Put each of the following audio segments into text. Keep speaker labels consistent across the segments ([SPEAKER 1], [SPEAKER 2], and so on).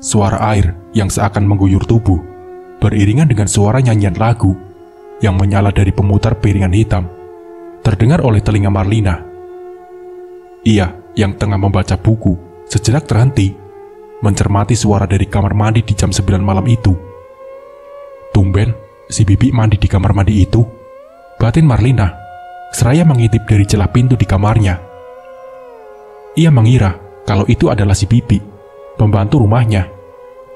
[SPEAKER 1] suara air yang seakan mengguyur tubuh, beriringan dengan suara nyanyian lagu yang menyala dari pemutar piringan hitam, terdengar oleh telinga Marlina. Ia yang tengah membaca buku sejenak terhenti, mencermati suara dari kamar mandi di jam 9 malam itu. Tumben, si Bibi mandi di kamar mandi itu, batin Marlina, seraya mengintip dari celah pintu di kamarnya. Ia mengira kalau itu adalah si Bibi, pembantu rumahnya,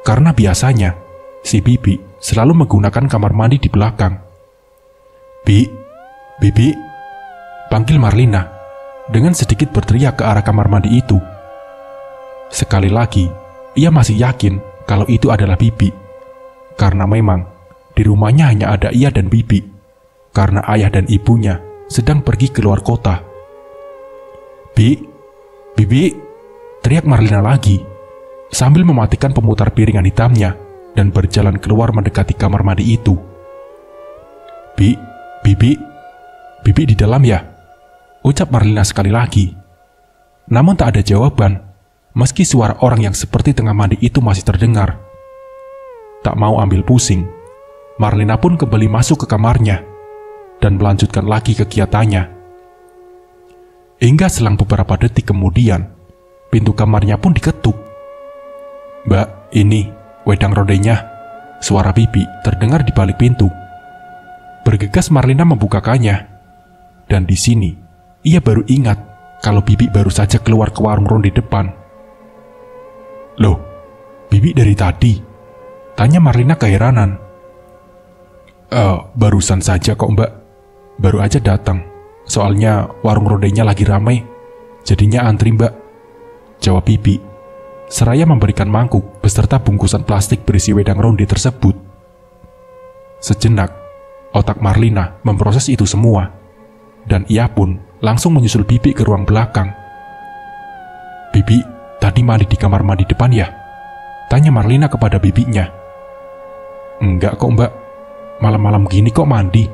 [SPEAKER 1] karena biasanya si Bibi selalu menggunakan kamar mandi di belakang. Bibi, panggil Marlina dengan sedikit berteriak ke arah kamar mandi itu. Sekali lagi, ia masih yakin kalau itu adalah Bibi, karena memang di rumahnya hanya ada ia dan Bibi, karena ayah dan ibunya sedang pergi keluar kota. Bibi, teriak Marlina lagi, sambil mematikan pemutar piringan hitamnya dan berjalan keluar mendekati kamar mandi itu. Bibi di dalam ya? Ucap Marlina sekali lagi. Namun tak ada jawaban, meski suara orang yang seperti tengah mandi itu masih terdengar. Tak mau ambil pusing, Marlina pun kembali masuk ke kamarnya dan melanjutkan lagi kegiatannya. Hingga selang beberapa detik kemudian, pintu kamarnya pun diketuk. "Mbak, ini wedang rodenya," suara Bibi terdengar di balik pintu. Bergegas Marlina membukakannya, dan di sini ia baru ingat kalau Bibi baru saja keluar ke warung ronde depan. "Loh, Bibi dari tadi?" tanya Marlina keheranan. Barusan saja kok Mbak, baru aja datang. Soalnya warung rondenya lagi ramai, jadinya antri Mbak, jawab Bibi, seraya memberikan mangkuk beserta bungkusan plastik berisi wedang ronde tersebut. Sejenak, otak Marlina memproses itu semua, dan ia pun langsung menyusul Bibi ke ruang belakang. "Bibi, tadi mandi di kamar mandi depan ya?" tanya Marlina kepada bibinya. "Enggak kok Mbak, malam-malam gini kok mandi.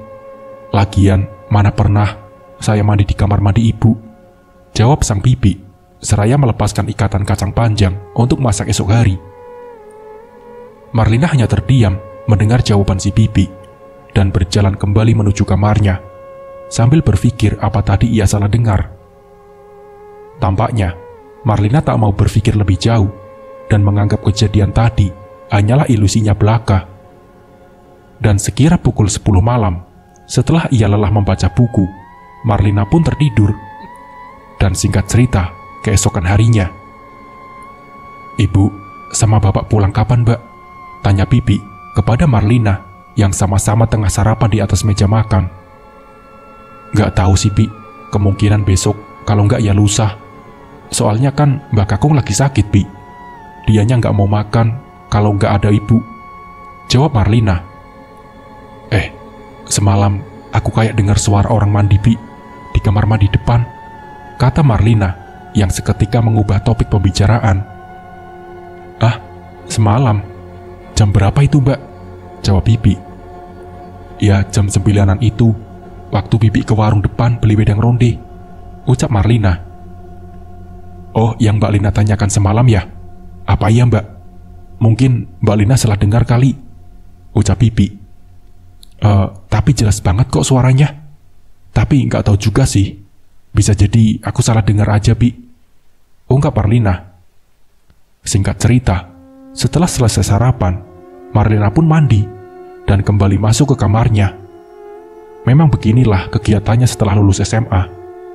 [SPEAKER 1] Lagian, mana pernah saya mandi di kamar mandi ibu," jawab sang Bibi, seraya melepaskan ikatan kacang panjang untuk masak esok hari. Marlina hanya terdiam mendengar jawaban si Bibi, dan berjalan kembali menuju kamarnya, sambil berpikir apa tadi ia salah dengar. Tampaknya, Marlina tak mau berpikir lebih jauh, dan menganggap kejadian tadi hanyalah ilusinya belaka. Dan sekira pukul 10 malam, setelah ia lelah membaca buku, Marlina pun tertidur. Dan singkat cerita, keesokan harinya. "Ibu sama bapak pulang kapan Mbak?" tanya Bibi kepada Marlina yang sama-sama tengah sarapan di atas meja makan. "Nggak tahu sih Bi, kemungkinan besok, kalau nggak ya lusa. Soalnya kan Mbak Kakung lagi sakit Bi, dianya nggak mau makan kalau nggak ada ibu," jawab Marlina. Semalam aku kayak dengar suara orang mandi Bi, di kamar mandi depan," kata Marlina yang seketika mengubah topik pembicaraan. Semalam? Jam berapa itu Mbak?" jawab Bibi. "Ya jam 9-an itu, waktu Bibi ke warung depan beli wedang ronde," ucap Marlina. "Oh, yang Mbak Lina tanyakan semalam ya? Apa iya Mbak? Mungkin Mbak Lina salah dengar kali," ucap Bibi. Tapi jelas banget kok suaranya. Tapi nggak tahu juga sih. Bisa jadi aku salah dengar aja Bi," ungkap Marlina. Singkat cerita, setelah selesai sarapan, Marlina pun mandi dan kembali masuk ke kamarnya. Memang beginilah kegiatannya setelah lulus SMA,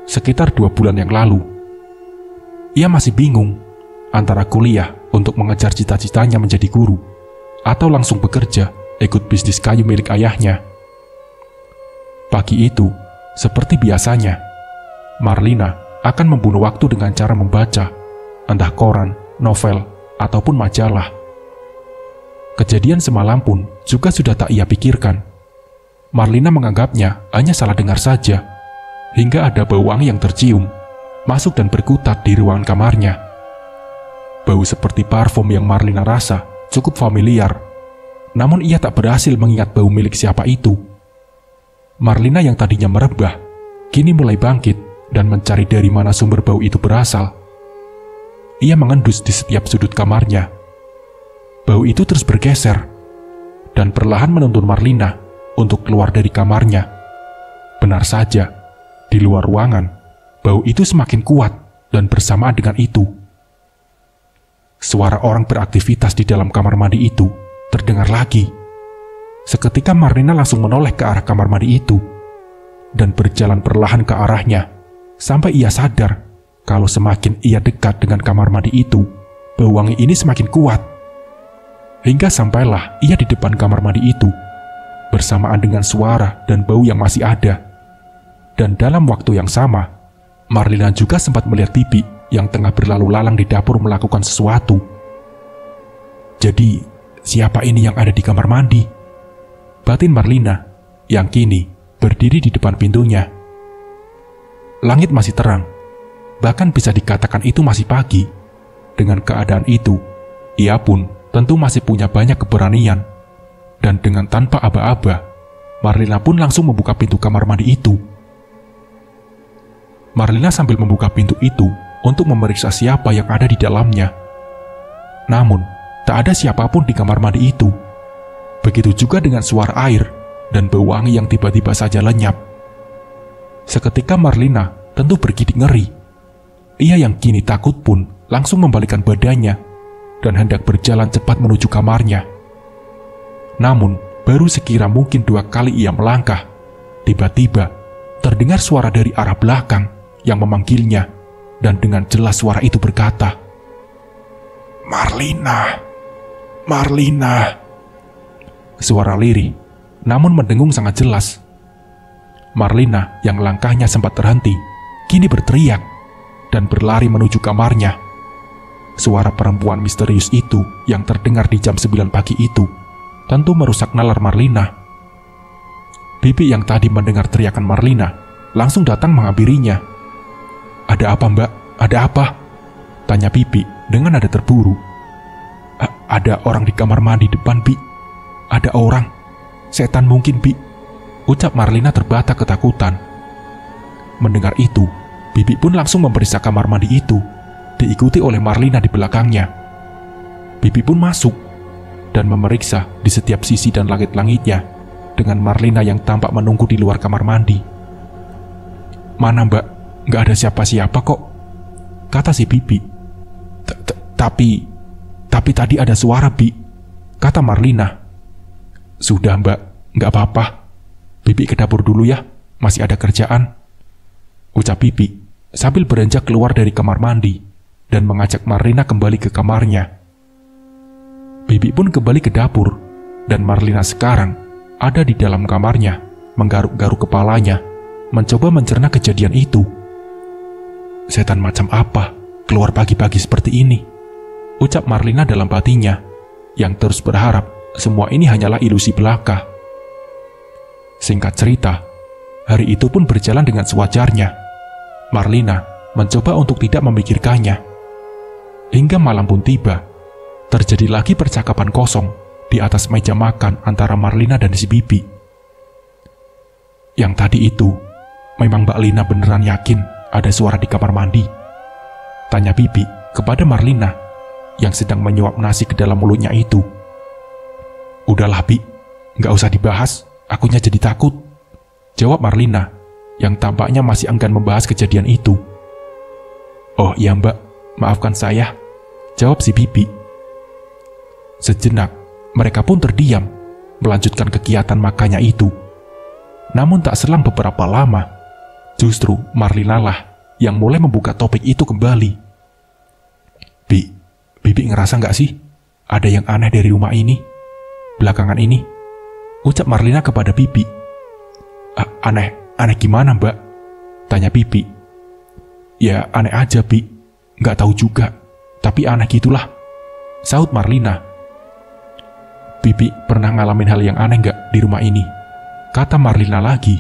[SPEAKER 1] sekitar 2 bulan yang lalu. Ia masih bingung antara kuliah untuk mengejar cita-citanya menjadi guru, atau langsung bekerja ikut bisnis kayu milik ayahnya. Pagi itu, seperti biasanya, Marlina akan membunuh waktu dengan cara membaca, entah koran, novel, ataupun majalah. Kejadian semalam pun juga sudah tak ia pikirkan. Marlina menganggapnya hanya salah dengar saja, hingga ada bau wangi yang tercium, masuk dan berkutat di ruangan kamarnya. Bau seperti parfum yang Marlina rasa cukup familiar, namun ia tak berhasil mengingat bau milik siapa itu. Marlina yang tadinya merebah, kini mulai bangkit dan mencari dari mana sumber bau itu berasal. Ia mengendus di setiap sudut kamarnya. bau itu terus bergeser dan perlahan menuntun Marlina untuk keluar dari kamarnya. Benar saja, di luar ruangan, bau itu semakin kuat dan bersamaan dengan itu, suara orang beraktivitas di dalam kamar mandi itu terdengar lagi. Seketika Marlina langsung menoleh ke arah kamar mandi itu dan berjalan perlahan ke arahnya sampai ia sadar kalau semakin ia dekat dengan kamar mandi itu, bau wangi ini semakin kuat. Hingga sampailah ia di depan kamar mandi itu, bersamaan dengan suara dan bau yang masih ada. Dan dalam waktu yang sama, Marlina juga sempat melihat Bibi yang tengah berlalu lalang di dapur melakukan sesuatu. Jadi, siapa ini yang ada di kamar mandi? Batin Marlina yang kini berdiri di depan pintunya. Langit masih terang, bahkan bisa dikatakan itu masih pagi. Dengan keadaan itu, ia pun tentu masih punya banyak keberanian. Dan dengan tanpa aba-aba, Marlina pun langsung membuka pintu kamar mandi itu. Marlina sambil membuka pintu itu untuk memeriksa siapa yang ada di dalamnya. Namun, tak ada siapapun di kamar mandi itu. Begitu juga dengan suara air dan bau wangi yang tiba-tiba saja lenyap. Seketika Marlina tentu bergidik ngeri. Ia yang kini takut pun langsung membalikkan badannya dan hendak berjalan cepat menuju kamarnya. Namun, baru sekira mungkin 2 kali ia melangkah, tiba-tiba terdengar suara dari arah belakang yang memanggilnya, dan dengan jelas suara itu berkata, "Marlina, Marlina." Suara lirih, namun mendengung sangat jelas. Marlina yang langkahnya sempat terhenti, kini berteriak dan berlari menuju kamarnya. Suara perempuan misterius itu yang terdengar di jam 9 pagi itu tentu merusak nalar Marlina. Bibi yang tadi mendengar teriakan Marlina langsung datang menghampirinya. "Ada apa, Mbak? Ada apa?" tanya Bibi dengan nada terburu. Ada orang di kamar mandi depan, Bi. Ada orang. Setan mungkin, Bi," ucap Marlina terbata ketakutan. Mendengar itu, Bibi pun langsung memeriksa kamar mandi itu, diikuti oleh Marlina di belakangnya. Bibi pun masuk dan memeriksa di setiap sisi dan langit-langitnya, dengan Marlina yang tampak menunggu di luar kamar mandi. "Mana, Mbak? Nggak ada siapa-siapa kok," kata si Bibi. Tapi tadi ada suara, Bi," kata Marlina. "Sudah, Mbak, nggak apa-apa. Bibi ke dapur dulu ya, masih ada kerjaan," ucap Bibi sambil beranjak keluar dari kamar mandi dan mengajak Marlina kembali ke kamarnya. Bibi pun kembali ke dapur, dan Marlina sekarang ada di dalam kamarnya, menggaruk-garuk kepalanya, mencoba mencerna kejadian itu. "Setan macam apa keluar pagi-pagi seperti ini?" ucap Marlina dalam hatinya, yang terus berharap semua ini hanyalah ilusi belaka. Singkat cerita, hari itu pun berjalan dengan sewajarnya. Marlina mencoba untuk tidak memikirkannya. Hingga malam pun tiba, terjadi lagi percakapan kosong di atas meja makan antara Marlina dan si Bibi. "Yang tadi itu, memang Mbak Lina beneran yakin ada suara di kamar mandi?" tanya Bibi kepada Marlina yang sedang menyuap nasi ke dalam mulutnya itu. "Udahlah, Bi, nggak usah dibahas, akunya jadi takut," jawab Marlina yang tampaknya masih enggan membahas kejadian itu. "Oh iya, Mbak, maafkan saya," jawab si Bibi. Sejenak, mereka pun terdiam, melanjutkan kegiatan makannya itu. Namun tak selang beberapa lama, justru Marlina lah yang mulai membuka topik itu kembali. Bibi ngerasa nggak sih ada yang aneh dari rumah ini belakangan ini?" ucap Marlina kepada Bibi. Aneh gimana, Mbak?" tanya Bibi. "Ya aneh aja, Bi. Nggak tahu juga, tapi aneh gitulah," sahut Marlina. "Bibi pernah ngalamin hal yang aneh nggak di rumah ini?" kata Marlina lagi.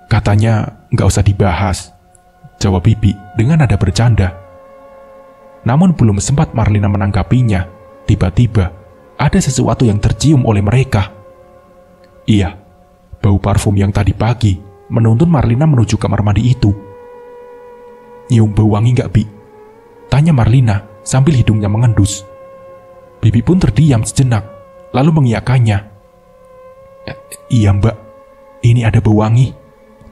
[SPEAKER 1] "Katanya nggak usah dibahas," jawab Bibi dengan nada bercanda. Namun belum sempat Marlina menanggapinya, tiba-tiba ada sesuatu yang tercium oleh mereka. Iya, bau parfum yang tadi pagi menuntun Marlina menuju kamar mandi itu. "Nyium bau wangi nggak, Bi?" tanya Marlina sambil hidungnya mengendus. Bibi pun terdiam sejenak, lalu mengiyakannya. Iya mbak, ini ada bau wangi,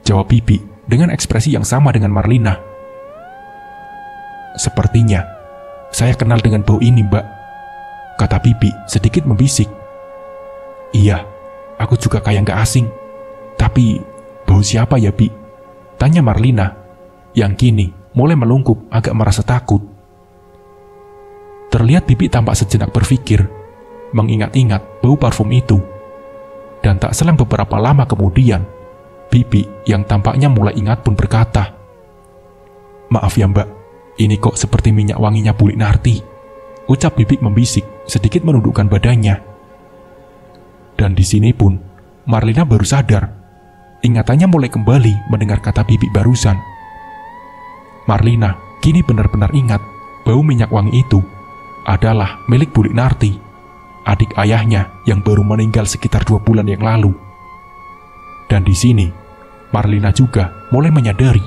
[SPEAKER 1] jawab Bibi dengan ekspresi yang sama dengan Marlina. Sepertinya, saya kenal dengan bau ini mbak, kata Bibi sedikit membisik. Iya, aku juga kayak gak asing. Tapi, bau siapa ya Bi? Tanya Marlina, yang kini mulai melungkup agak merasa takut. Terlihat Bibi tampak sejenak berpikir, mengingat-ingat bau parfum itu. Dan tak selang beberapa lama kemudian, Bibi yang tampaknya mulai ingat pun berkata, "Maaf ya mbak, ini kok seperti minyak wanginya Bu Liknarti," ucap Bibi membisik sedikit menundukkan badannya. Dan di sini pun, Marlina baru sadar. Ingatannya mulai kembali mendengar kata Bibi barusan. Marlina kini benar-benar ingat bau minyak wangi itu adalah milik Bu Liknarti, adik ayahnya yang baru meninggal sekitar 2 bulan yang lalu. Dan di sini, Marlina juga mulai menyadari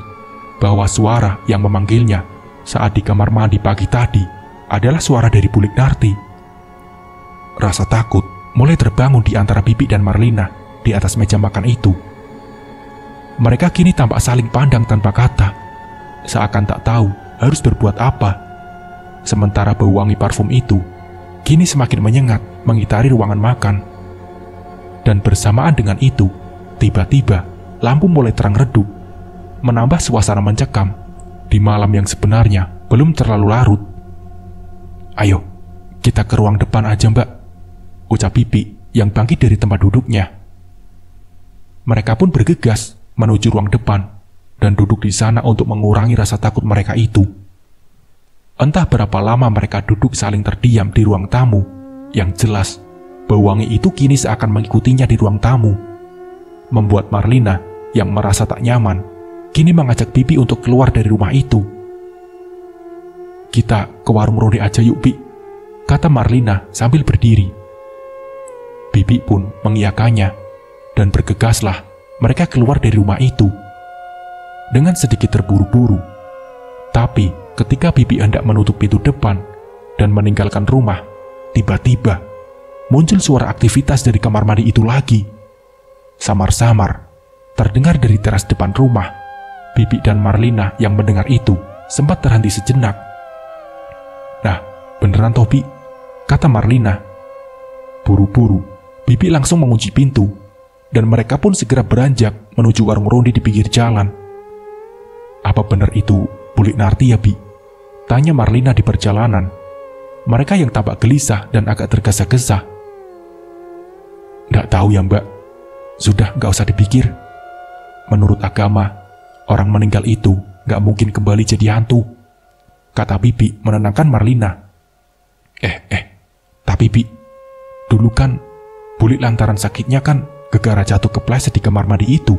[SPEAKER 1] bahwa suara yang memanggilnya saat di kamar mandi pagi tadi adalah suara dari Bu Liknarti. Rasa takut mulai terbangun di antara Bibi dan Marlina di atas meja makan itu. Mereka kini tampak saling pandang tanpa kata, seakan tak tahu harus berbuat apa. Sementara bau wangi parfum itu kini semakin menyengat mengitari ruangan makan. Dan bersamaan dengan itu, tiba-tiba lampu mulai terang redup, menambah suasana mencekam di malam yang sebenarnya belum terlalu larut. "Ayo, kita ke ruang depan aja mbak," ucap Bibi yang bangkit dari tempat duduknya. Mereka pun bergegas menuju ruang depan dan duduk di sana untuk mengurangi rasa takut mereka itu. Entah berapa lama mereka duduk saling terdiam di ruang tamu, yang jelas bau wangi itu kini seakan mengikutinya di ruang tamu, membuat Marlina yang merasa tak nyaman kini mengajak Bibi untuk keluar dari rumah itu. "Kita ke warung ronde aja yuk Bi," kata Marlina sambil berdiri. Bibi pun mengiyakannya, dan bergegaslah mereka keluar dari rumah itu. Dengan sedikit terburu-buru, tapi ketika Bibi hendak menutup pintu depan dan meninggalkan rumah, tiba-tiba muncul suara aktivitas dari kamar mandi itu lagi. Samar-samar terdengar dari teras depan rumah. Bibi dan Marlina yang mendengar itu sempat terhenti sejenak. "Nah, beneran toh Bi?" kata Marlina. Buru-buru, Bibi langsung mengunci pintu, dan mereka pun segera beranjak menuju warung ronde di pinggir jalan. "Apa benar itu Bu Liknarti ya Bi?" tanya Marlina di perjalanan. Mereka yang tampak gelisah dan agak tergesa-gesa. "Nggak tahu ya mbak, sudah nggak usah dipikir. Menurut agama, orang meninggal itu nggak mungkin kembali jadi hantu," kata Bibi menenangkan Marlina. Tapi Bi, dulu kan Bu Lik lantaran sakitnya kan gegara jatuh kepleset di kamar mandi itu,"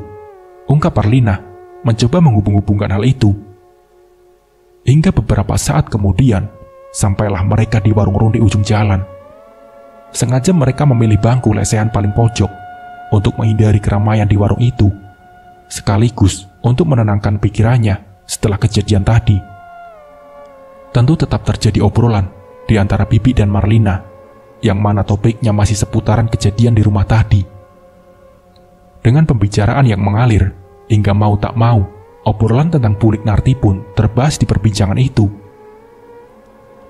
[SPEAKER 1] ungkap Marlina mencoba menghubung-hubungkan hal itu. Hingga beberapa saat kemudian, sampailah mereka di warung ronde ujung jalan. Sengaja mereka memilih bangku lesehan paling pojok untuk menghindari keramaian di warung itu, sekaligus untuk menenangkan pikirannya setelah kejadian tadi. Tentu tetap terjadi obrolan di antara Bibi dan Marlina, yang mana topiknya masih seputaran kejadian di rumah tadi. Dengan pembicaraan yang mengalir, hingga mau tak mau, obrolan tentang Bu Liknarti pun terbahas di perbincangan itu.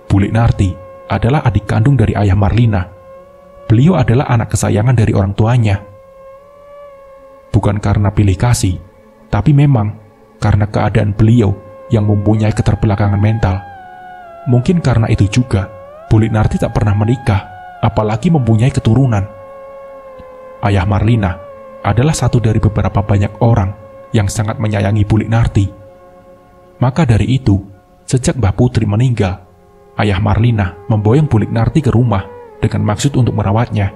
[SPEAKER 1] Bu Liknarti adalah adik kandung dari ayah Marlina. Beliau adalah anak kesayangan dari orang tuanya. Bukan karena pilih kasih, tapi memang karena keadaan beliau yang mempunyai keterbelakangan mental. Mungkin karena itu juga, Bu Liknarti tak pernah menikah, apalagi mempunyai keturunan. Ayah Marlina adalah satu dari beberapa banyak orang yang sangat menyayangi Bu Liknarti. Maka dari itu, sejak Mbah Putri meninggal, ayah Marlina memboyong Bu Liknarti ke rumah dengan maksud untuk merawatnya.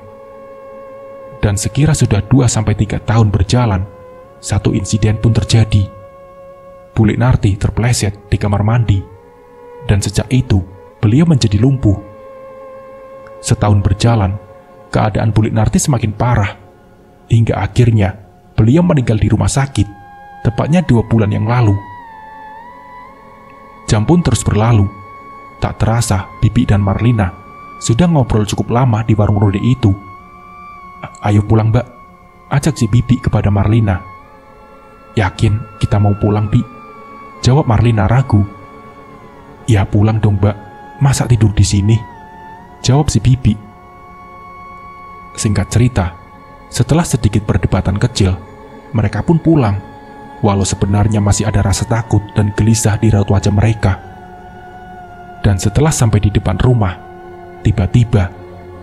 [SPEAKER 1] Dan sekira sudah 2-3 tahun berjalan, satu insiden pun terjadi. Bu Liknarti terpeleset di kamar mandi, dan sejak itu beliau menjadi lumpuh. Setahun berjalan, keadaan Bu Liknarti semakin parah, hingga akhirnya beliau meninggal di rumah sakit, tepatnya 2 bulan yang lalu. Jam pun terus berlalu. Tak terasa Bibi dan Marlina sudah ngobrol cukup lama di warung ronde itu. Ayo pulang, Mbak, ajak si Bibi kepada Marlina. Yakin kita mau pulang, Bi? Jawab Marlina ragu. Ya pulang dong, Mbak, masa tidur di sini? Jawab si Bibi. Singkat cerita, setelah sedikit perdebatan kecil, mereka pun pulang, walau sebenarnya masih ada rasa takut dan gelisah di raut wajah mereka. Dan setelah sampai di depan rumah, tiba-tiba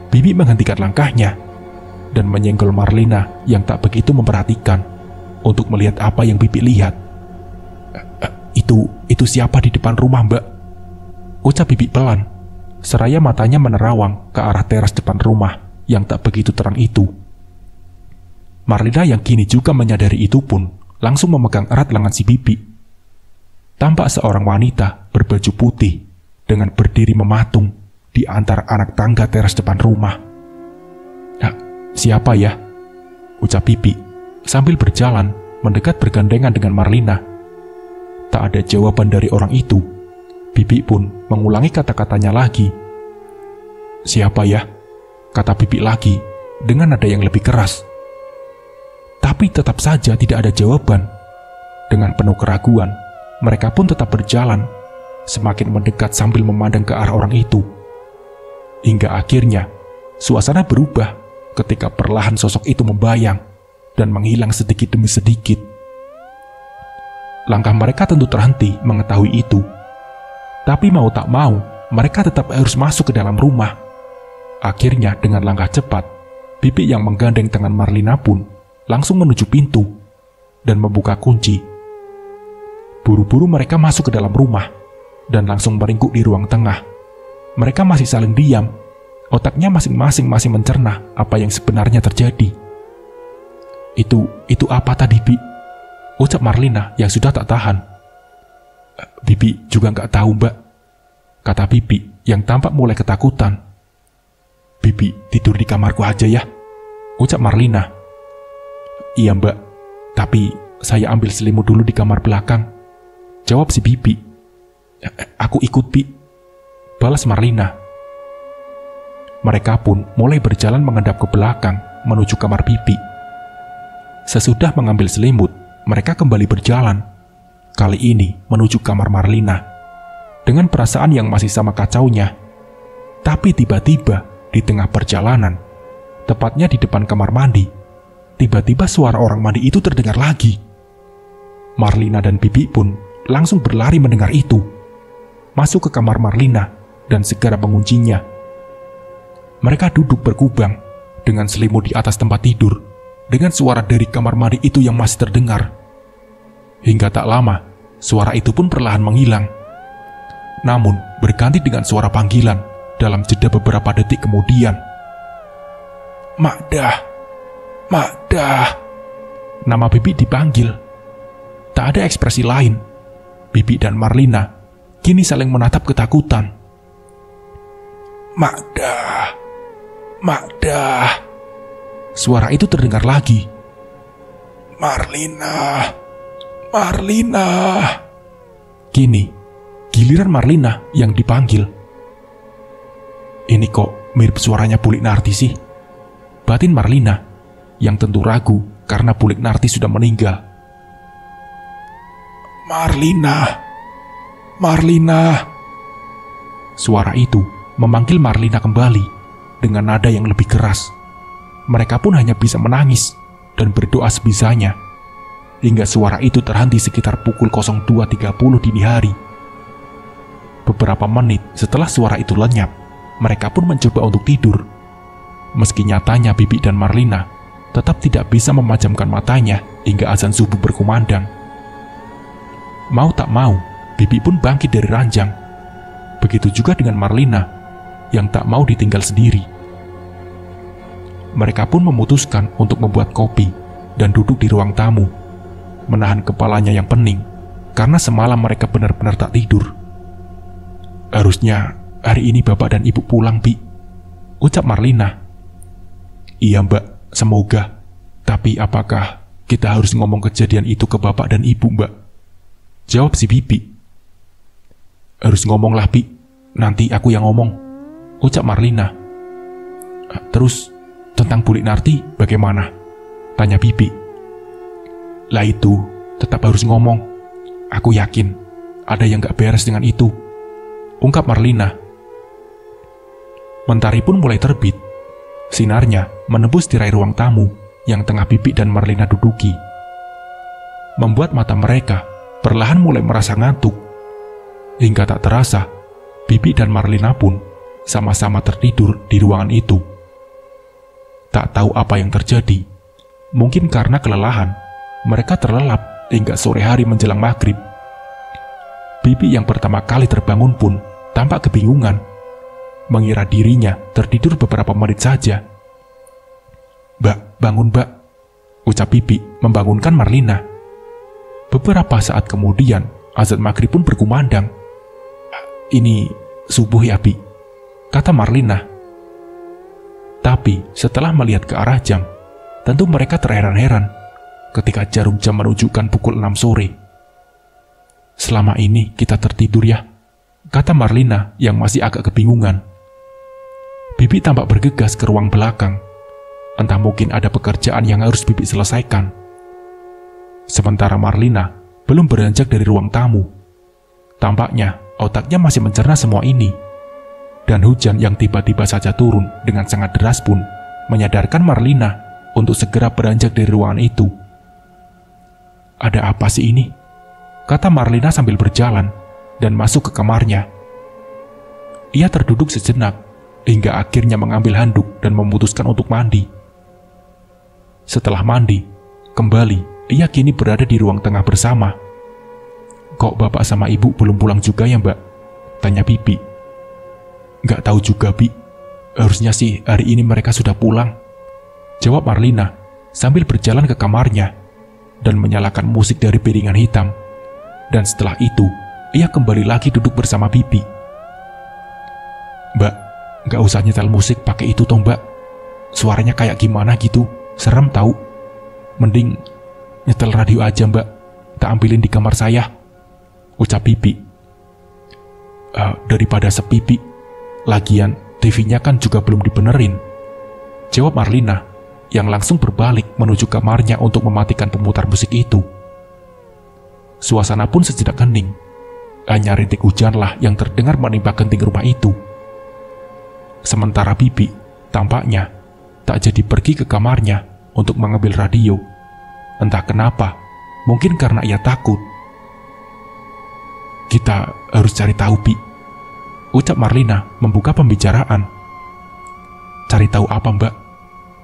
[SPEAKER 1] Bibi menghentikan langkahnya dan menyenggol Marlina yang tak begitu memperhatikan untuk melihat apa yang Bibi lihat. Itu siapa di depan rumah, Mbak? Ucap Bibi pelan, seraya matanya menerawang ke arah teras depan rumah yang tak begitu terang itu. Marlina yang kini juga menyadari itu pun langsung memegang erat lengan si Bibi. Tampak seorang wanita berbaju putih dengan berdiri mematung di antara anak tangga teras depan rumah. Siapa ya? Ucap Bibi sambil berjalan mendekat bergandengan dengan Marlina. Tak ada jawaban dari orang itu. Bibi pun mengulangi kata-katanya lagi. Siapa ya? Kata Bibi lagi dengan nada yang lebih keras. Tapi tetap saja tidak ada jawaban. Dengan penuh keraguan, mereka pun tetap berjalan, semakin mendekat sambil memandang ke arah orang itu. Hingga akhirnya, suasana berubah ketika perlahan sosok itu membayang dan menghilang sedikit demi sedikit. Langkah mereka tentu terhenti mengetahui itu. Tapi mau tak mau, mereka tetap harus masuk ke dalam rumah. Akhirnya dengan langkah cepat, Bibi yang menggandeng tangan Marlina pun langsung menuju pintu dan membuka kunci. Buru-buru mereka masuk ke dalam rumah dan langsung meringkuk di ruang tengah. Mereka masih saling diam. Otaknya masing-masing masih mencerna apa yang sebenarnya terjadi. Itu apa tadi, Bi? Ucap Marlina yang sudah tak tahan. Bibi juga nggak tahu, Mbak, kata Bibi yang tampak mulai ketakutan. Bibi tidur di kamarku aja ya, ucap Marlina. Iya, Mbak, tapi saya ambil selimut dulu di kamar belakang, jawab si Bibi. Aku ikut, Bi, balas Marlina. Mereka pun mulai berjalan menghadap ke belakang menuju kamar Bibi. Sesudah mengambil selimut, mereka kembali berjalan, kali ini menuju kamar Marlina, dengan perasaan yang masih sama kacaunya. Tapi tiba-tiba di tengah perjalanan, tepatnya di depan kamar mandi, tiba-tiba suara orang mandi itu terdengar lagi. Marlina dan Bibi pun langsung berlari mendengar itu, masuk ke kamar Marlina dan segera menguncinya. Mereka duduk berkubang dengan selimut di atas tempat tidur, dengan suara dari kamar mandi itu yang masih terdengar. Hingga tak lama, suara itu pun perlahan menghilang. Namun berganti dengan suara panggilan dalam jeda beberapa detik kemudian. Makdah, Makdah. Nama Bibi dipanggil. Tak ada ekspresi lain. Bibi dan Marlina kini saling menatap ketakutan. Makdah, Makdah. Suara itu terdengar lagi. Marlina, Marlina. Kini giliran Marlina yang dipanggil. Ini kok mirip suaranya Bulik Narti sih? Batin Marlina yang tentu ragu karena Bulik Narti sudah meninggal. Marlina, Marlina. Suara itu memanggil Marlina kembali dengan nada yang lebih keras. Mereka pun hanya bisa menangis dan berdoa sebisanya, hingga suara itu terhenti sekitar pukul 02.30 dini hari. Beberapa menit setelah suara itu lenyap, mereka pun mencoba untuk tidur. Meski nyatanya Bibi dan Marlina tetap tidak bisa memejamkan matanya hingga azan subuh berkumandang. Mau tak mau, Bibi pun bangkit dari ranjang. Begitu juga dengan Marlina yang tak mau ditinggal sendiri. Mereka pun memutuskan untuk membuat kopi dan duduk di ruang tamu, menahan kepalanya yang pening karena semalam mereka benar-benar tak tidur. Harusnya hari ini Bapak dan Ibu pulang, Bi, ucap Marlina. Iya, Mbak, semoga. Tapi apakah kita harus ngomong kejadian itu ke Bapak dan Ibu, Mbak? Jawab si Bibi. Harus ngomong lah, Bi. Nanti aku yang ngomong, ucap Marlina. Terus tentang Bu Narti bagaimana? Tanya Bibi. Lah itu tetap harus ngomong. Aku yakin ada yang gak beres dengan itu, ungkap Marlina. Mentari pun mulai terbit. Sinarnya menembus tirai ruang tamu yang tengah Bibi dan Marlina duduki, membuat mata mereka perlahan mulai merasa ngantuk. Hingga tak terasa, Bibi dan Marlina pun sama-sama tertidur di ruangan itu. Tak tahu apa yang terjadi. Mungkin karena kelelahan, mereka terlelap hingga sore hari menjelang maghrib. Bibi yang pertama kali terbangun pun tampak kebingungan, mengira dirinya tertidur beberapa menit saja. "Mbak, bangun mbak," ucap Bibi membangunkan Marlina. Beberapa saat kemudian, azan maghrib pun berkumandang. "Ini subuh ya, Bi," kata Marlina. Tapi setelah melihat ke arah jam, tentu mereka terheran-heran ketika jarum jam menunjukkan pukul 6 sore. "Selama ini kita tertidur ya," kata Marlina yang masih agak kebingungan. Bibi tampak bergegas ke ruang belakang. Entah mungkin ada pekerjaan yang harus Bibi selesaikan. Sementara Marlina belum beranjak dari ruang tamu. Tampaknya otaknya masih mencerna semua ini. Dan hujan yang tiba-tiba saja turun dengan sangat deras pun menyadarkan Marlina untuk segera beranjak dari ruangan itu. "Ada apa sih ini?" kata Marlina sambil berjalan dan masuk ke kamarnya. Ia terduduk sejenak hingga akhirnya mengambil handuk dan memutuskan untuk mandi. Setelah mandi, kembali ia kini berada di ruang tengah bersama. "Kok bapak sama ibu belum pulang juga ya mbak?" tanya Bibi. "Nggak tahu juga Bi, harusnya sih hari ini mereka sudah pulang," jawab Marlina sambil berjalan ke kamarnya dan menyalakan musik dari piringan hitam. Dan setelah itu, ia kembali lagi duduk bersama Bibi. "Mbak, nggak usah nyetel musik pakai itu toh mbak, suaranya kayak gimana gitu, serem tahu. Mending nyetel radio aja mbak, tak ambilin di kamar saya," ucap Bibi. Daripada sepi Bi, lagian TV-nya kan juga belum dibenerin," jawab Marlina yang langsung berbalik menuju kamarnya untuk mematikan pemutar musik itu. Suasana pun sejenak hening. Hanya rintik hujanlah yang terdengar menimpa genting rumah itu. Sementara Bibi tampaknya tak jadi pergi ke kamarnya untuk mengambil radio. Entah kenapa, mungkin karena ia takut. "Kita harus cari tahu, Bi," ucap Marlina membuka pembicaraan. "Cari tahu apa mbak?"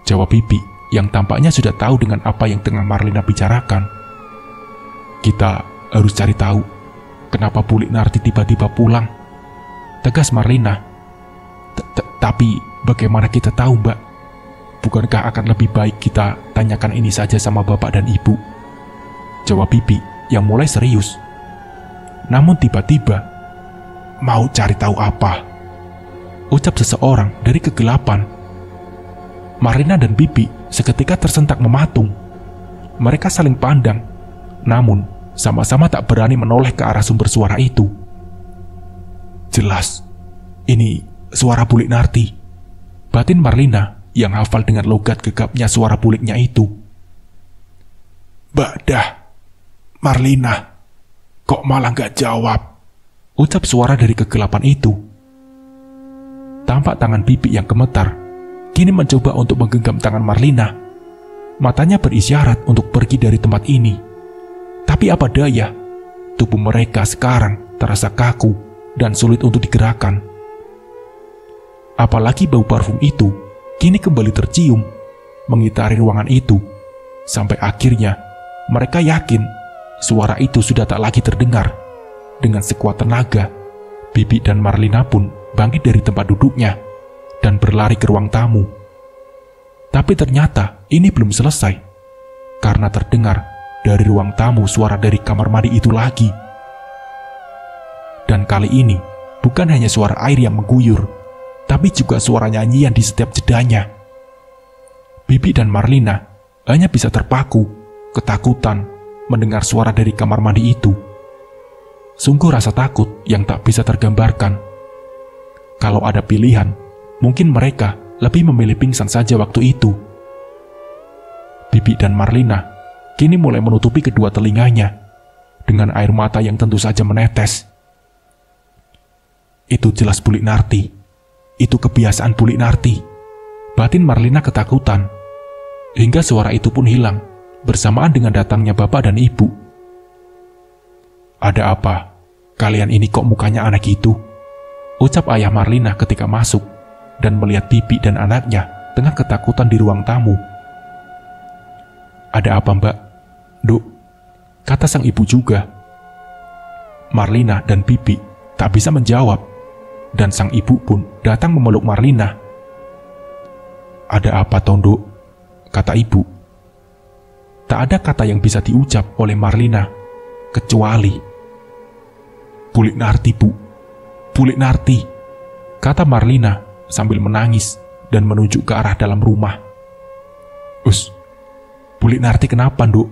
[SPEAKER 1] jawab Bibi yang tampaknya sudah tahu dengan apa yang tengah Marlina bicarakan. "Kita harus cari tahu kenapa Bu Narti tiba-tiba pulang," tegas Marlina. "Tapi bagaimana kita tahu mbak? Bukankah akan lebih baik kita tanyakan ini saja sama bapak dan ibu?" jawab Bibi yang mulai serius. Namun tiba-tiba, "Mau cari tahu apa?" ucap seseorang dari kegelapan. Marlina dan Bibi seketika tersentak mematung. Mereka saling pandang, namun sama-sama tak berani menoleh ke arah sumber suara itu. "Jelas, ini suara Bu Narti," batin Marlina yang hafal dengan logat gegapnya suara buliknya itu. "Badah, Marlina, kok malah gak jawab?" ucap suara dari kegelapan itu. Tampak tangan Bibi yang gemetar kini mencoba untuk menggenggam tangan Marlina. Matanya berisyarat untuk pergi dari tempat ini. Tapi apa daya, tubuh mereka sekarang terasa kaku dan sulit untuk digerakkan. Apalagi bau parfum itu kini kembali tercium, mengitari ruangan itu, sampai akhirnya mereka yakin suara itu sudah tak lagi terdengar. Dengan sekuat tenaga, Bibi dan Marlina pun bangkit dari tempat duduknya dan berlari ke ruang tamu. Tapi ternyata ini belum selesai, karena terdengar dari ruang tamu suara dari kamar mandi itu lagi. Dan kali ini bukan hanya suara air yang mengguyur, tapi juga suara nyanyian di setiap jedanya. Bibi dan Marlina hanya bisa terpaku, ketakutan mendengar suara dari kamar mandi itu. Sungguh rasa takut yang tak bisa tergambarkan. Kalau ada pilihan mungkin mereka lebih memilih pingsan saja waktu itu. Bibi dan Marlina kini mulai menutupi kedua telinganya dengan air mata yang tentu saja menetes. Itu jelas Bu Liknarti. Itu kebiasaan Bu Liknarti. Batin Marlina ketakutan. Hingga suara itu pun hilang bersamaan dengan datangnya bapak dan ibu. "Ada apa? Kalian ini kok mukanya aneh gitu?" ucap ayah Marlina ketika masuk dan melihat bibi dan anaknya tengah ketakutan di ruang tamu. "Ada apa, Mbak?" "Duk," kata sang ibu juga. Marlina dan bibi tak bisa menjawab, dan sang ibu pun datang memeluk Marlina. "Ada apa, Tonduk?" kata ibu. Tak ada kata yang bisa diucap oleh Marlina kecuali "Bu Liknarti, Bu. Bu Liknarti," kata Marlina sambil menangis dan menunjuk ke arah dalam rumah. "Us, Bu Liknarti kenapa, Nduk?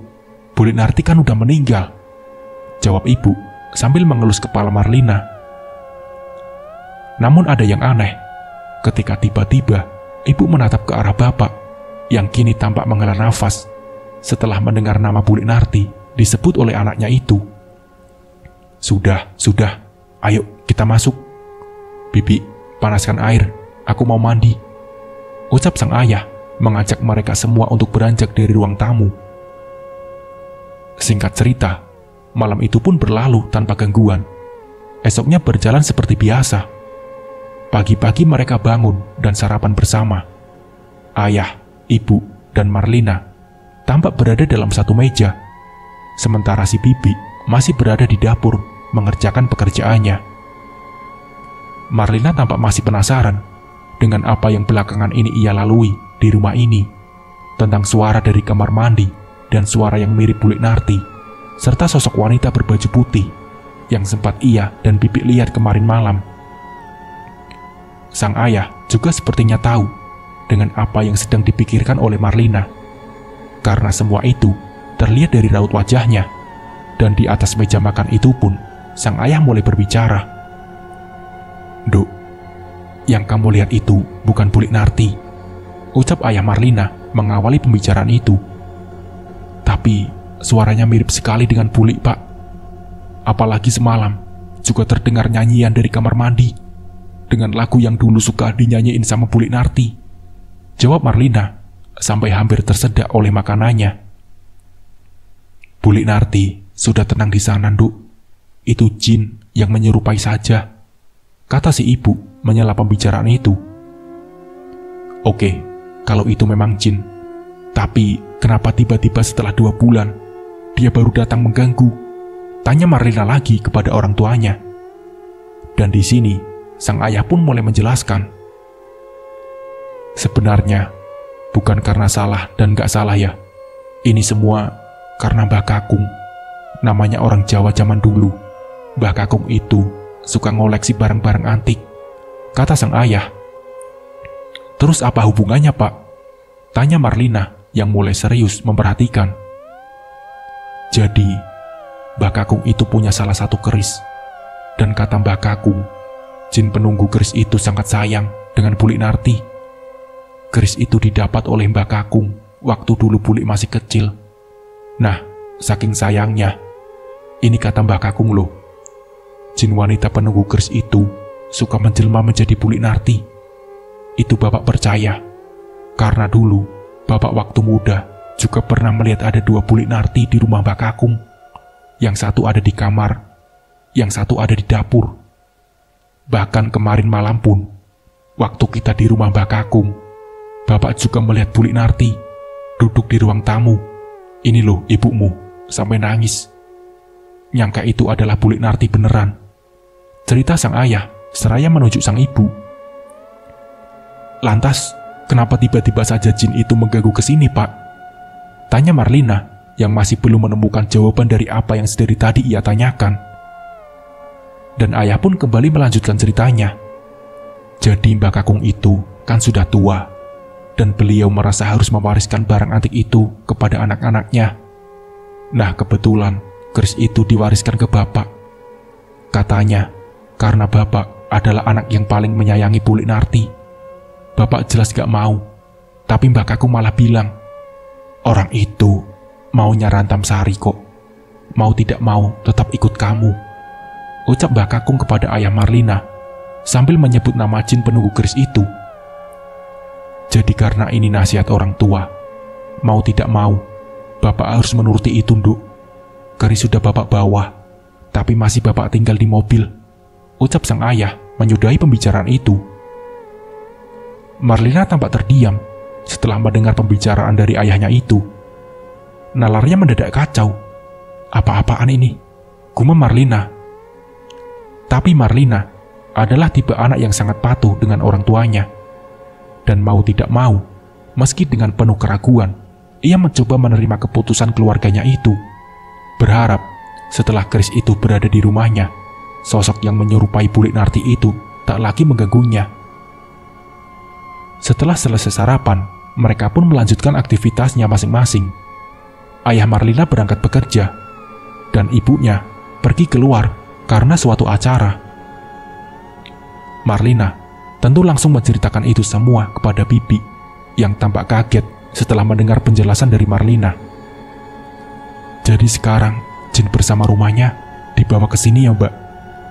[SPEAKER 1] Bu Liknarti kan udah meninggal," jawab ibu sambil mengelus kepala Marlina. Namun ada yang aneh ketika tiba-tiba ibu menatap ke arah bapak yang kini tampak menghela nafas setelah mendengar nama Bu Liknarti disebut oleh anaknya itu. Sudah, ayo kita masuk. Bibi, panaskan air, aku mau mandi," ucap sang ayah mengajak mereka semua untuk beranjak dari ruang tamu. Singkat cerita, malam itu pun berlalu tanpa gangguan. Esoknya berjalan seperti biasa. Pagi-pagi mereka bangun dan sarapan bersama. Ayah, ibu, dan Marlina tampak berada dalam satu meja, sementara si bibi masih berada di dapur mengerjakan pekerjaannya. Marlina tampak masih penasaran dengan apa yang belakangan ini ia lalui di rumah ini, tentang suara dari kamar mandi dan suara yang mirip Bu Liknarti, serta sosok wanita berbaju putih yang sempat ia dan bibi lihat kemarin malam. Sang ayah juga sepertinya tahu dengan apa yang sedang dipikirkan oleh Marlina, karena semua itu terlihat dari raut wajahnya, dan di atas meja makan itu pun sang ayah mulai berbicara. "Duk, yang kamu lihat itu bukan Bu Liknarti," ucap ayah Marlina mengawali pembicaraan itu. "Tapi suaranya mirip sekali dengan Bu Lik, Pak. Apalagi semalam juga terdengar nyanyian dari kamar mandi dengan lagu yang dulu suka dinyanyiin sama Bu Liknarti," jawab Marlina sampai hampir tersedak oleh makanannya. "Bu Liknarti sudah tenang di sana, Nduk. Itu jin yang menyerupai saja," kata si ibu menyela pembicaraan itu. "Oke, kalau itu memang jin. Tapi kenapa tiba-tiba setelah 2 bulan dia baru datang mengganggu?" tanya Marlina lagi kepada orang tuanya. Dan di sini sang ayah pun mulai menjelaskan. "Sebenarnya bukan karena salah dan gak salah ya. Ini semua karena Mbah Kakung. Namanya orang Jawa zaman dulu. Mbah Kakung itu suka ngoleksi barang-barang antik," kata sang ayah. "Terus apa hubungannya, Pak?" tanya Marlina yang mulai serius memperhatikan. "Jadi, Mbah Kakung itu punya salah satu keris. Dan kata Mbah Kakung, jin penunggu keris itu sangat sayang dengan Bu Liknarti. Keris itu didapat oleh Mbah Kakung waktu dulu Bu Lik masih kecil. Nah, saking sayangnya, ini kata Mbah Kakung loh, jin wanita penunggu keris itu suka menjelma menjadi Bu Liknarti. Itu Bapak percaya, karena dulu Bapak waktu muda juga pernah melihat ada 2 Bu Liknarti di rumah Mbah Kakung. Yang satu ada di kamar, yang satu ada di dapur. Bahkan kemarin malam pun, waktu kita di rumah Mbah Kakung, Bapak juga melihat Bu Liknarti duduk di ruang tamu. Ini loh ibumu, sampai nangis. Nyangka itu adalah Bu Liknarti beneran," cerita sang ayah seraya menunjuk sang ibu. "Lantas, kenapa tiba-tiba saja jin itu mengganggu ke sini, Pak?" tanya Marlina yang masih belum menemukan jawaban dari apa yang sedari tadi ia tanyakan. Dan ayah pun kembali melanjutkan ceritanya. "Jadi Mbah Kakung itu kan sudah tua, dan beliau merasa harus mewariskan barang antik itu kepada anak-anaknya. Nah, kebetulan keris itu diwariskan ke Bapak. Katanya, karena Bapak adalah anak yang paling menyayangi Bu Liknarti, Bapak jelas gak mau. Tapi Mbah Kakung malah bilang, orang itu maunya Rantam Sari kok. Mau tidak mau tetap ikut kamu, ucap Mbah Kakung kepada ayah Marlina sambil menyebut nama jin penunggu keris itu. Jadi karena ini nasihat orang tua, mau tidak mau Bapak harus menuruti itu, Nduk. Keris sudah Bapak bawa, tapi masih Bapak tinggal di mobil, ucap sang ayah menyudahi pembicaraan itu. Marlina tampak terdiam setelah mendengar pembicaraan dari ayahnya itu. Nalarnya mendadak kacau. Apa-apaan ini? Gumam Marlina. Tapi Marlina adalah tipe anak yang sangat patuh dengan orang tuanya. Dan mau tidak mau, meski dengan penuh keraguan, ia mencoba menerima keputusan keluarganya itu. Berharap setelah keris itu berada di rumahnya, sosok yang menyerupai Bulik Narti itu tak lagi mengganggunya. Setelah selesai sarapan, mereka pun melanjutkan aktivitasnya masing-masing. Ayah Marlina berangkat bekerja, dan ibunya pergi keluar karena suatu acara. Marlina tentu langsung menceritakan itu semua kepada Bibi, yang tampak kaget setelah mendengar penjelasan dari Marlina. Jadi sekarang jin bersama rumahnya dibawa ke sini ya, Mbak,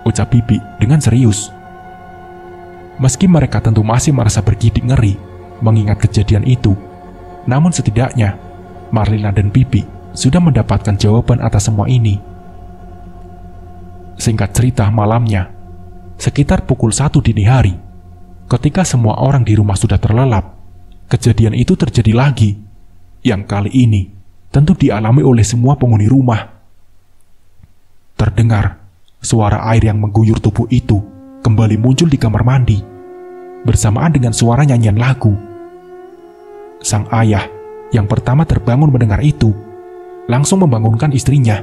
[SPEAKER 1] ucap Bibi dengan serius. Meski mereka tentu masih merasa bergidik ngeri mengingat kejadian itu, namun setidaknya Marlina dan Bibi sudah mendapatkan jawaban atas semua ini. Singkat cerita, malamnya, sekitar pukul 1 dini hari, ketika semua orang di rumah sudah terlelap, kejadian itu terjadi lagi, yang kali ini tentu dialami oleh semua penghuni rumah. Terdengar suara air yang mengguyur tubuh itu kembali muncul di kamar mandi, bersamaan dengan suara nyanyian lagu. Sang ayah yang pertama terbangun mendengar itu, langsung membangunkan istrinya.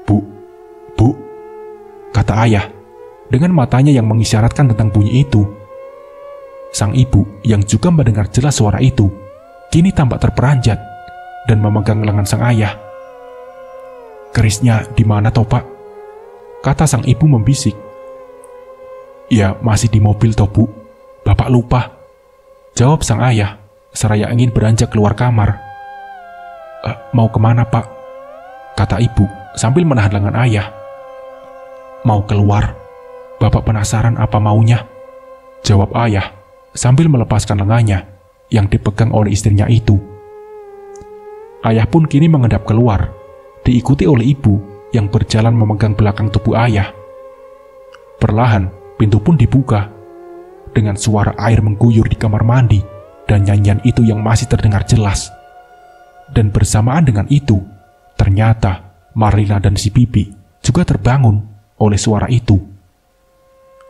[SPEAKER 1] Bu, kata ayah, dengan matanya yang mengisyaratkan tentang bunyi itu. Sang ibu yang juga mendengar jelas suara itu, kini tampak terperanjat dan memegang lengan sang ayah. Kerisnya di mana toh, Pak? Kata sang ibu membisik. Ya masih di mobil toh, Bu. Bapak lupa, jawab sang ayah seraya ingin beranjak keluar kamar. Mau kemana, Pak? Kata ibu sambil menahan lengan ayah. Mau keluar. Bapak penasaran apa maunya, jawab ayah sambil melepaskan lengannya yang dipegang oleh istrinya itu. Ayah pun kini mengendap keluar, diikuti oleh ibu yang berjalan memegang belakang tubuh ayah. Perlahan, pintu pun dibuka, dengan suara air mengguyur di kamar mandi dan nyanyian itu yang masih terdengar jelas. Dan bersamaan dengan itu, ternyata Marlina dan si Bibi juga terbangun oleh suara itu.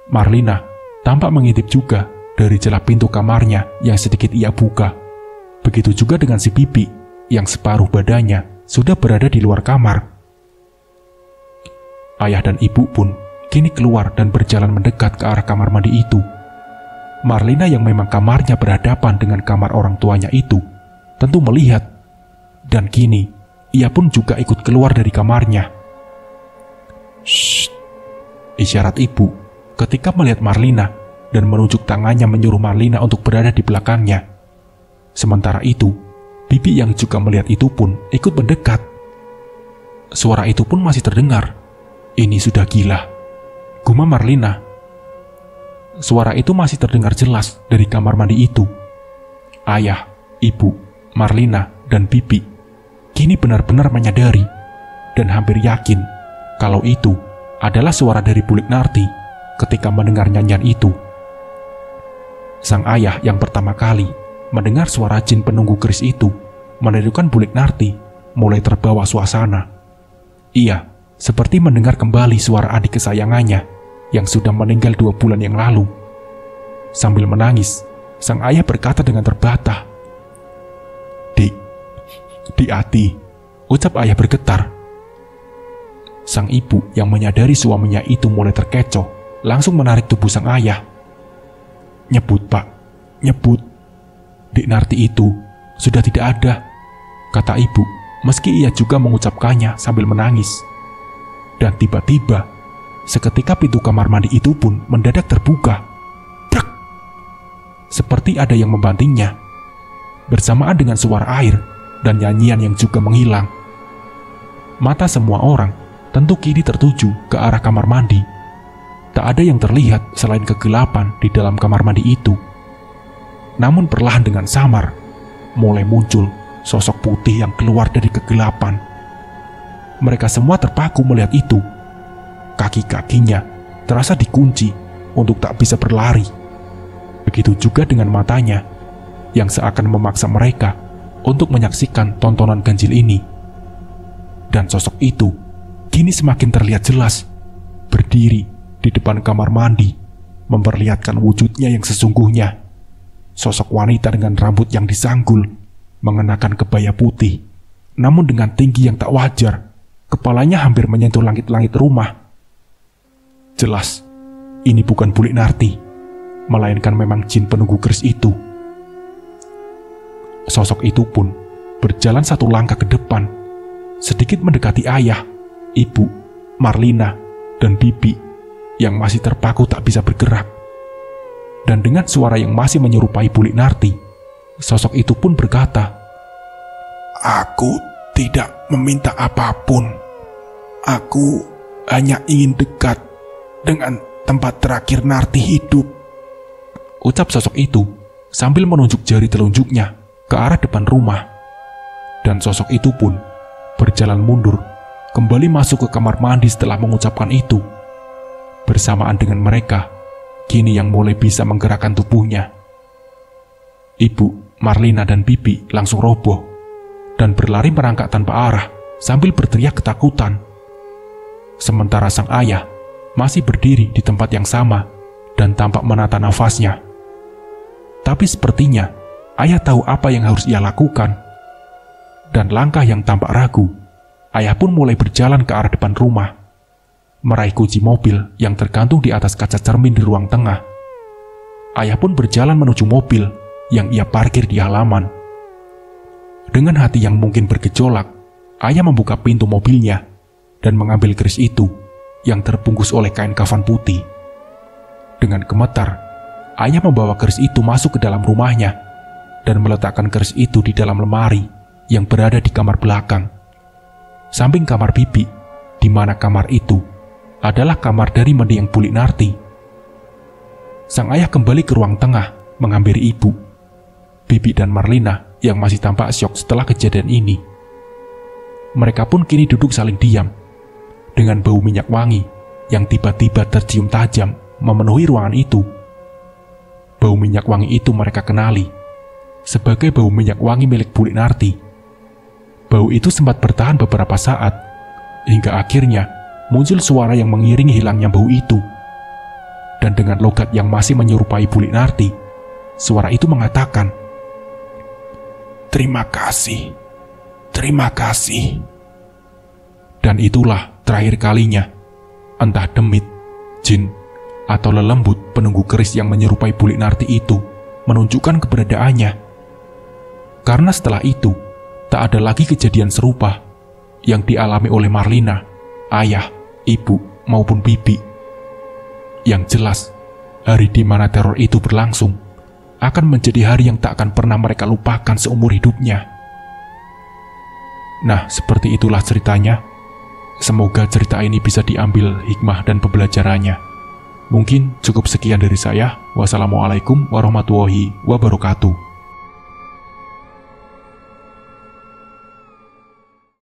[SPEAKER 1] Marlina tampak mengintip juga dari celah pintu kamarnya yang sedikit ia buka. Begitu juga dengan si Bibi yang separuh badannya sudah berada di luar kamar. Ayah dan ibu pun kini keluar dan berjalan mendekat ke arah kamar mandi itu. Marlina yang memang kamarnya berhadapan dengan kamar orang tuanya itu tentu melihat, dan kini ia pun juga ikut keluar dari kamarnya. Shh, isyarat ibu ketika melihat Marlina dan menunjuk tangannya menyuruh Marlina untuk berada di belakangnya. Sementara itu, Bibi yang juga melihat itu pun ikut mendekat. Suara itu pun masih terdengar. Ini sudah gila, gumam Marlina. Suara itu masih terdengar jelas dari kamar mandi itu. Ayah, ibu, Marlina, dan Bibi kini benar-benar menyadari dan hampir yakin kalau itu adalah suara dari Bulik Narti ketika mendengar nyanyian itu. Sang ayah yang pertama kali mendengar suara jin penunggu keris itu menirukan Bulik Narti mulai terbawa suasana. Ia seperti mendengar kembali suara adik kesayangannya yang sudah meninggal 2 bulan yang lalu. Sambil menangis, sang ayah berkata dengan terbata, Di hati, ucap ayah bergetar. Sang ibu yang menyadari suaminya itu mulai terkecoh, langsung menarik tubuh sang ayah. Nyebut, Pak, nyebut. Dik Narti itu sudah tidak ada, kata ibu, meski ia juga mengucapkannya sambil menangis. Dan tiba-tiba, seketika pintu kamar mandi itu pun mendadak terbuka. Brak! seperti ada yang membantingnya, bersamaan dengan suara air dan nyanyian yang juga menghilang. Mata semua orang tentu kini tertuju ke arah kamar mandi. Tak ada yang terlihat selain kegelapan di dalam kamar mandi itu. Namun perlahan dengan samar, mulai muncul sosok putih yang keluar dari kegelapan. Mereka semua terpaku melihat itu. Kaki-kakinya terasa dikunci untuk tak bisa berlari. Begitu juga dengan matanya, yang seakan memaksa mereka untuk menyaksikan tontonan ganjil ini. Dan sosok itu kini semakin terlihat jelas, berdiri di depan kamar mandi, memperlihatkan wujudnya yang sesungguhnya. Sosok wanita dengan rambut yang disanggul, mengenakan kebaya putih, namun dengan tinggi yang tak wajar. Kepalanya hampir menyentuh langit-langit rumah. Jelas, ini bukan Bulik Narti, melainkan memang jin penunggu keris itu. Sosok itu pun berjalan satu langkah ke depan, sedikit mendekati ayah, ibu, Marlina, dan bibi yang masih terpaku tak bisa bergerak. Dan dengan suara yang masih menyerupai Bulik Narti, sosok itu pun berkata,
[SPEAKER 2] "Aku tidak meminta apapun. Aku hanya ingin dekat dengan tempat terakhir Narti hidup."
[SPEAKER 1] Ucap sosok itu sambil menunjuk jari telunjuknya ke arah depan rumah. Dan sosok itu pun berjalan mundur, kembali masuk ke kamar mandi setelah mengucapkan itu. Bersamaan dengan mereka, kini yang mulai bisa menggerakkan tubuhnya. Ibu, Marlina, dan bibi langsung roboh dan berlari merangkak tanpa arah sambil berteriak ketakutan. Sementara sang ayah masih berdiri di tempat yang sama dan tampak menata nafasnya. Tapi sepertinya ayah tahu apa yang harus ia lakukan. Dan langkah yang tampak ragu, ayah pun mulai berjalan ke arah depan rumah, meraih kunci mobil yang tergantung di atas kaca cermin di ruang tengah. Ayah pun berjalan menuju mobil yang ia parkir di halaman. Dengan hati yang mungkin bergejolak, ayah membuka pintu mobilnya dan mengambil keris itu yang terbungkus oleh kain kafan putih. Dengan gemetar, ayah membawa keris itu masuk ke dalam rumahnya dan meletakkan keris itu di dalam lemari yang berada di kamar belakang, samping kamar bibi, di mana kamar itu adalah kamar dari mendiang Bulik Narti. Sang ayah kembali ke ruang tengah menghampiri ibu, bibi, dan Marlina yang masih tampak syok setelah kejadian ini. Mereka pun kini duduk saling diam, dengan bau minyak wangi yang tiba-tiba tercium tajam memenuhi ruangan itu. Bau minyak wangi itu mereka kenali sebagai bau minyak wangi milik Bulik Narti. Bau itu sempat bertahan beberapa saat, hingga akhirnya muncul suara yang mengiringi hilangnya bau itu. Dan dengan logat yang masih menyerupai Bulik Narti, suara itu mengatakan,
[SPEAKER 2] "Terima kasih, terima kasih."
[SPEAKER 1] Dan itulah terakhir kalinya, entah demit, jin, atau lelembut penunggu keris yang menyerupai Bulik Narti itu menunjukkan keberadaannya. Karena setelah itu, tak ada lagi kejadian serupa yang dialami oleh Marlina, ayah, ibu, maupun bibi. Yang jelas, hari di mana teror itu berlangsung akan menjadi hari yang tak akan pernah mereka lupakan seumur hidupnya. Nah, seperti itulah ceritanya. Semoga cerita ini bisa diambil hikmah dan pembelajarannya. Mungkin cukup sekian dari saya. Wassalamualaikum warahmatullahi wabarakatuh.